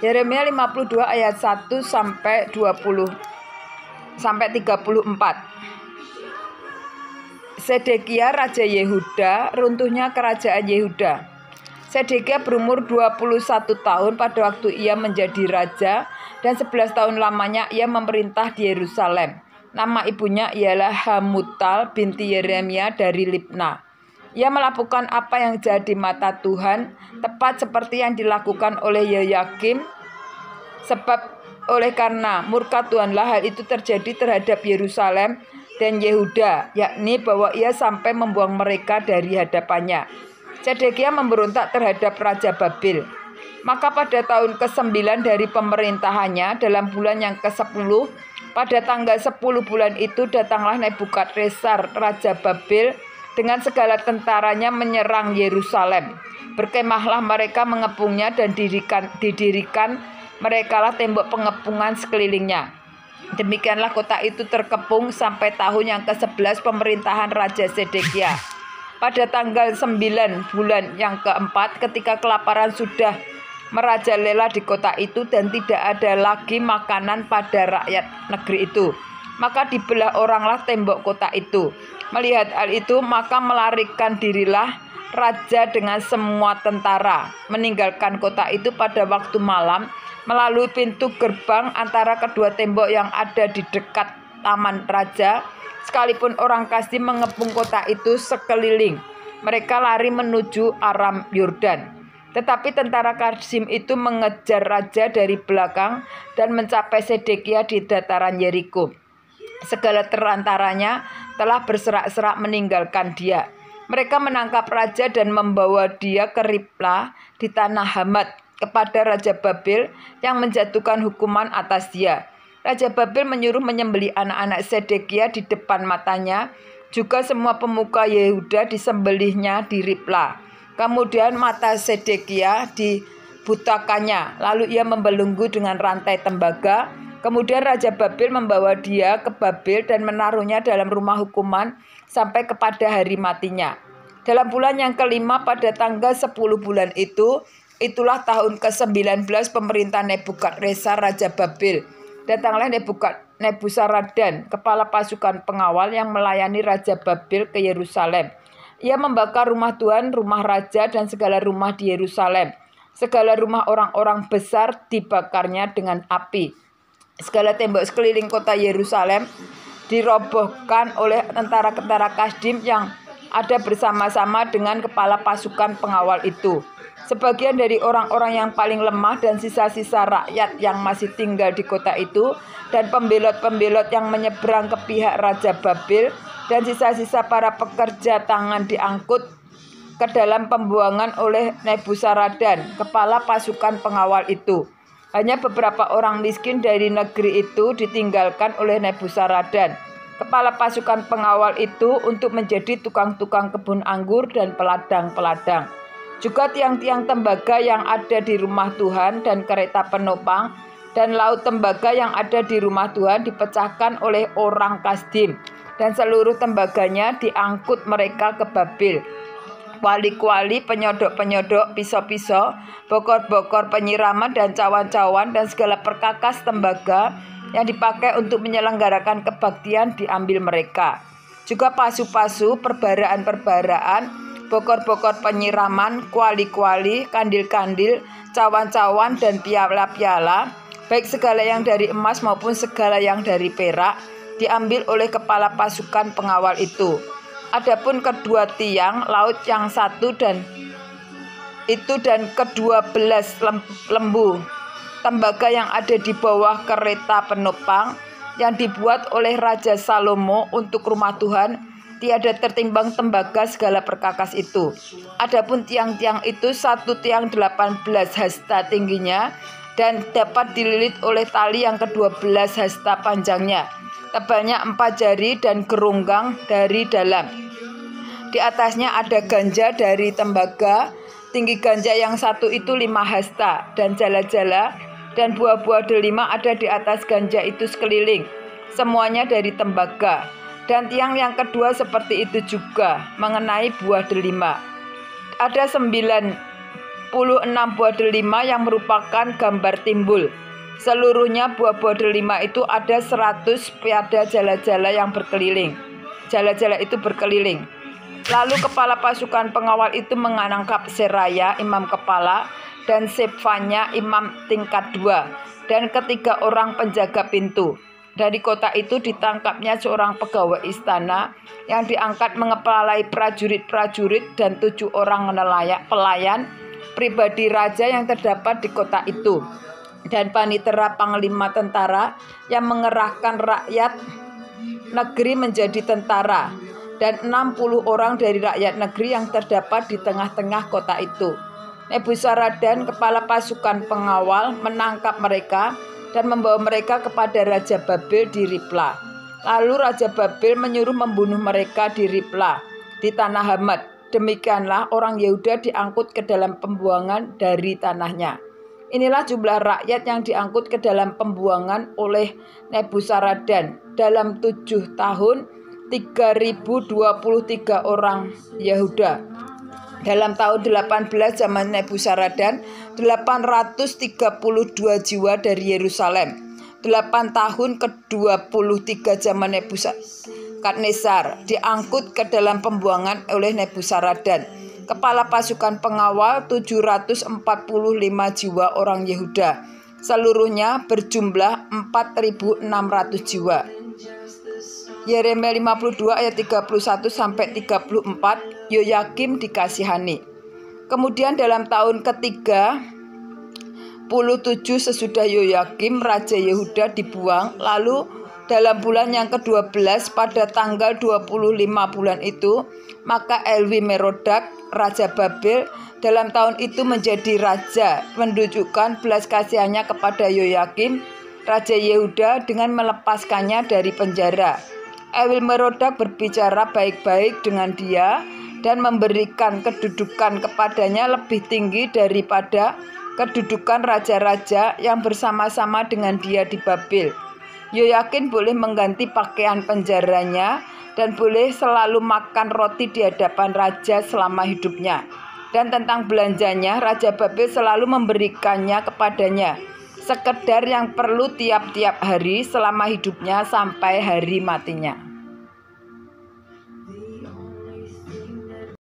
Yeremia 52 ayat 1 sampai 20 sampai 34. Sedekia Raja Yehuda, runtuhnya kerajaan Yehuda. Sedekia berumur 21 tahun pada waktu ia menjadi raja, dan 11 tahun lamanya ia memerintah di Yerusalem. Nama ibunya ialah Hamutal binti Yeremia dari Libna. Ia melakukan apa yang jahat di mata Tuhan, tepat seperti yang dilakukan oleh Yehoyakim, sebab oleh karena murka Tuhanlah hal itu terjadi terhadap Yerusalem dan Yehuda, yakni bahwa ia sampai membuang mereka dari hadapannya. Sedekia memberontak terhadap Raja Babel. Maka pada tahun ke-9 dari pemerintahannya, dalam bulan yang ke-10, pada tanggal 10 bulan itu datanglah Nebukadnezar Raja Babel dengan segala tentaranya menyerang Yerusalem. Berkemahlah mereka mengepungnya dan didirikan merekalah tembok pengepungan sekelilingnya. Demikianlah kota itu terkepung sampai tahun yang ke-11 pemerintahan Raja Sedekia. Pada tanggal 9 bulan yang ke-4, ketika kelaparan sudah merajalela di kota itu dan tidak ada lagi makanan pada rakyat negeri itu, maka dibelah oranglah tembok kota itu. Melihat hal itu, maka melarikan dirilah raja dengan semua tentara, meninggalkan kota itu pada waktu malam, melalui pintu gerbang antara kedua tembok yang ada di dekat taman raja. Sekalipun orang Kasdim mengepung kota itu sekeliling, mereka lari menuju Aram Yordan. Tetapi tentara Kasdim itu mengejar raja dari belakang dan mencapai Sedekia di dataran Yeriko. Segala terantaranya telah berserak-serak meninggalkan dia. Mereka menangkap raja dan membawa dia ke Riblah di tanah Hamat kepada Raja Babel yang menjatuhkan hukuman atas dia. Raja Babel menyuruh menyembelih anak-anak Sedekia di depan matanya. Juga semua pemuka Yehuda disembelihnya di Riblah. Kemudian mata Sedekia dibutakannya, lalu ia membelenggu dengan rantai tembaga. Kemudian Raja Babel membawa dia ke Babel dan menaruhnya dalam rumah hukuman sampai kepada hari matinya. Dalam bulan yang ke-5 pada tanggal 10 bulan itu, itulah tahun ke-19 pemerintahan Nebukadnezar Raja Babel. Datanglah Nebuzaradan, kepala pasukan pengawal yang melayani Raja Babel ke Yerusalem. Ia membakar rumah Tuhan, rumah raja, dan segala rumah di Yerusalem. Segala rumah orang-orang besar dibakarnya dengan api. Segala tembok sekeliling kota Yerusalem dirobohkan oleh tentara-tentara Kasdim yang ada bersama-sama dengan kepala pasukan pengawal itu. Sebagian dari orang-orang yang paling lemah dan sisa-sisa rakyat yang masih tinggal di kota itu, dan pembelot-pembelot yang menyeberang ke pihak Raja Babel, dan sisa-sisa para pekerja tangan diangkut ke dalam pembuangan oleh Nebuzaradan, kepala pasukan pengawal itu. Hanya beberapa orang miskin dari negeri itu ditinggalkan oleh Nebuzaradan, kepala pasukan pengawal itu, untuk menjadi tukang-tukang kebun anggur dan peladang-peladang. Juga tiang-tiang tembaga yang ada di rumah Tuhan dan kereta penopang dan laut tembaga yang ada di rumah Tuhan dipecahkan oleh orang Kasdim, dan seluruh tembaganya diangkut mereka ke Babel. Kuali-kuali, penyodok-penyodok, pisau-pisau, bokor-bokor penyiraman dan cawan-cawan dan segala perkakas tembaga yang dipakai untuk menyelenggarakan kebaktian diambil mereka. Juga pasu-pasu, perbaraan-perbaraan, bokor-bokor penyiraman, kuali-kuali, kandil-kandil, cawan-cawan dan piala-piala, baik segala yang dari emas maupun segala yang dari perak, diambil oleh kepala pasukan pengawal itu. Adapun kedua tiang laut yang satu dan ke-12 lembu tembaga yang ada di bawah kereta penopang yang dibuat oleh Raja Salomo untuk rumah Tuhan, tiada tertimbang tembaga segala perkakas itu. Adapun tiang-tiang itu, satu tiang 18 hasta tingginya dan dapat dililit oleh tali yang ke-12 hasta panjangnya. Tebalnya 4 jari dan gerunggang dari dalam. Di atasnya ada ganja dari tembaga. Tinggi ganja yang satu itu 5 hasta, dan jala-jala dan buah-buah delima ada di atas ganja itu sekeliling. Semuanya dari tembaga. Dan tiang yang kedua seperti itu juga mengenai buah delima. Ada 9 6 buah delima yang merupakan gambar timbul. Seluruhnya buah-buah delima itu ada 100 piada jala-jala yang berkeliling. Jala-jala itu berkeliling. Lalu kepala pasukan pengawal itu menangkap Seraya, imam kepala, dan Sefanya, imam tingkat 2, dan ketiga orang penjaga pintu. Dari kota itu ditangkapnya seorang pegawai istana yang diangkat mengepalai prajurit-prajurit dan 7 orang pelayan pribadi raja yang terdapat di kota itu, dan panitera panglima tentara yang mengerahkan rakyat negeri menjadi tentara, dan 60 orang dari rakyat negeri yang terdapat di tengah-tengah kota itu. Nebuzaradan, kepala pasukan pengawal, menangkap mereka dan membawa mereka kepada Raja Babel di Ribla. Lalu Raja Babel menyuruh membunuh mereka di Ribla, di tanah Hamat. Demikianlah orang Yehuda diangkut ke dalam pembuangan dari tanahnya. Inilah jumlah rakyat yang diangkut ke dalam pembuangan oleh Nebuzaradan dalam 7 tahun, 3023 orang Yehuda. Dalam tahun 18 zaman Nebuzaradan, 832 jiwa dari Yerusalem. 8 tahun ke-23 zaman Nebukadnezar diangkut ke dalam pembuangan oleh Nebuzaradan. Kepala pasukan pengawal 745 jiwa orang Yehuda. Seluruhnya berjumlah 4.600 jiwa. Yeremia 52 ayat 31 sampai 34, Yoyakim dikasihani. Kemudian dalam tahun ke-37 sesudah Yoyakim raja Yehuda dibuang, lalu dalam bulan yang ke-12 pada tanggal 25 bulan itu, maka Elwi-Merodak raja Babel dalam tahun itu menjadi raja, menunjukkan belas kasihannya kepada Yoyakim raja Yehuda dengan melepaskannya dari penjara. Elwi-Merodak berbicara baik-baik dengan dia dan memberikan kedudukan kepadanya lebih tinggi daripada kedudukan raja-raja yang bersama-sama dengan dia di Babel. Yoyakin boleh mengganti pakaian penjaranya dan boleh selalu makan roti di hadapan raja selama hidupnya. Dan tentang belanjanya, Raja Babel selalu memberikannya kepadanya, sekedar yang perlu tiap-tiap hari selama hidupnya sampai hari matinya.